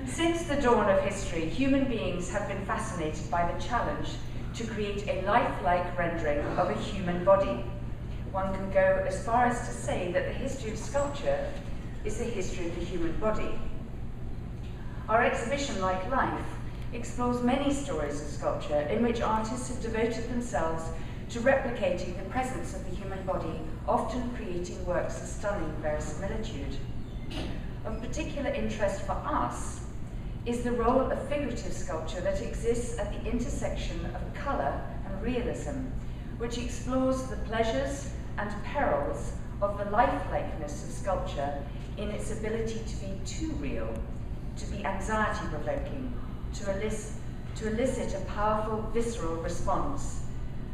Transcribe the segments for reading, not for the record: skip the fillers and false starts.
Since the dawn of history, human beings have been fascinated by the challenge to create a lifelike rendering of a human body. One can go as far as to say that the history of sculpture is the history of the human body. Our exhibition, Like Life, explores many stories of sculpture in which artists have devoted themselves to replicating the presence of the human body, often creating works of stunning verisimilitude. Of particular interest for us is the role of figurative sculpture that exists at the intersection of colour and realism, which explores the pleasures and perils of the lifelikeness of sculpture in its ability to be too real, to be anxiety-provoking, to elicit a powerful visceral response,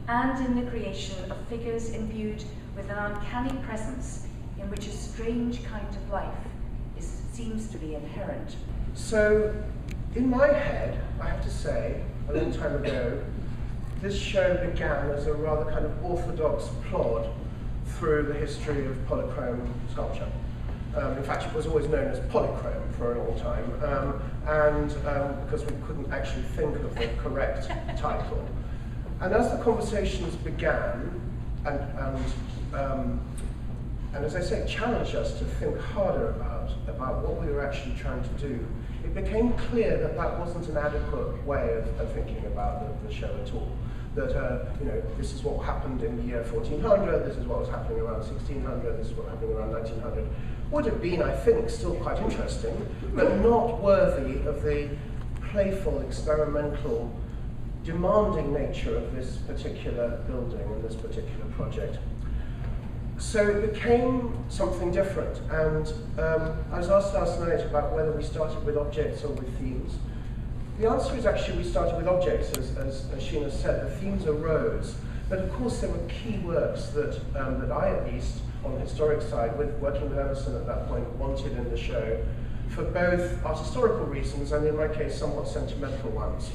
and in the creation of figures imbued with an uncanny presence in which a strange kind of life seems to be inherent. So, in my head, I have to say, a long time ago, this show began as a rather kind of orthodox plod through the history of polychrome sculpture. In fact, it was always known as polychrome for a long time, because we couldn't actually think of the correct title. And as the conversations began, and as I say, challenged us to think harder about what we were actually trying to do, it became clear that that wasn't an adequate way of thinking about the show at all. That this is what happened in the year 1400, this is what was happening around 1600, this is what happened around 1900. Would have been, I think, still quite interesting, but not worthy of the playful, experimental, demanding nature of this particular building and this particular project. So it became something different, and I was asked last night about whether we started with objects or with themes. The answer is actually we started with objects, as Sheena said. The themes arose, but of course there were key works that I, at least, on the historic side, working with Emerson at that point, wanted in the show, for both art historical reasons and, in my case, somewhat sentimental ones.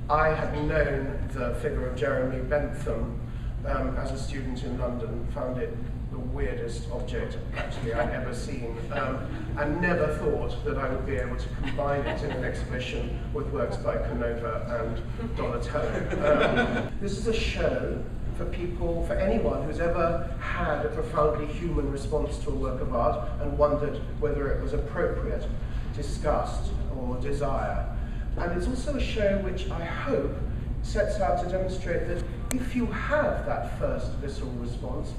I had known the figure of Jeremy Bentham as a student in London, found it the weirdest object actually I'd ever seen, and never thought that I would be able to combine it in an exhibition with works by Canova and Donatello. This is a show for people, for anyone who's ever had a profoundly human response to a work of art and wondered whether it was appropriate, disgust, or desire. And it's also a show which I hope sets out to demonstrate that if you have that first visceral response,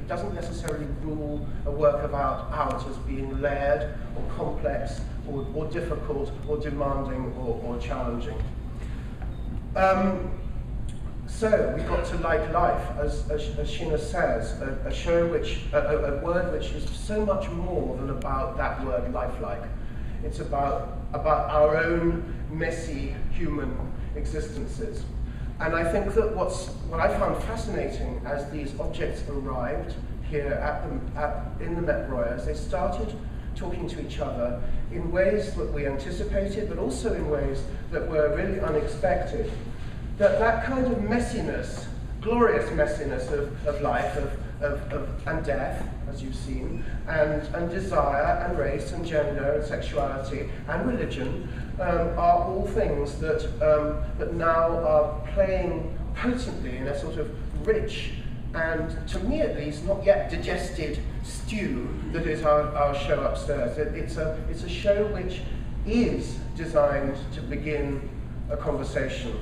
doesn't necessarily rule a work of art out as being layered or complex or difficult or demanding or challenging. So we got to Like Life, as Sheena says, a show a word which is so much more than about that word lifelike. It's about our own messy human existences. And I think that what I found fascinating as these objects arrived here in the Met Royal, they started talking to each other in ways that we anticipated, but also in ways that were really unexpected. That kind of messiness, glorious messiness of life, and death, as you've seen, and desire, and race, and gender, and sexuality, and religion, are all things that now are playing potently in a sort of rich and, to me at least, not yet digested stew that is our show upstairs. It's a show which is designed to begin a conversation.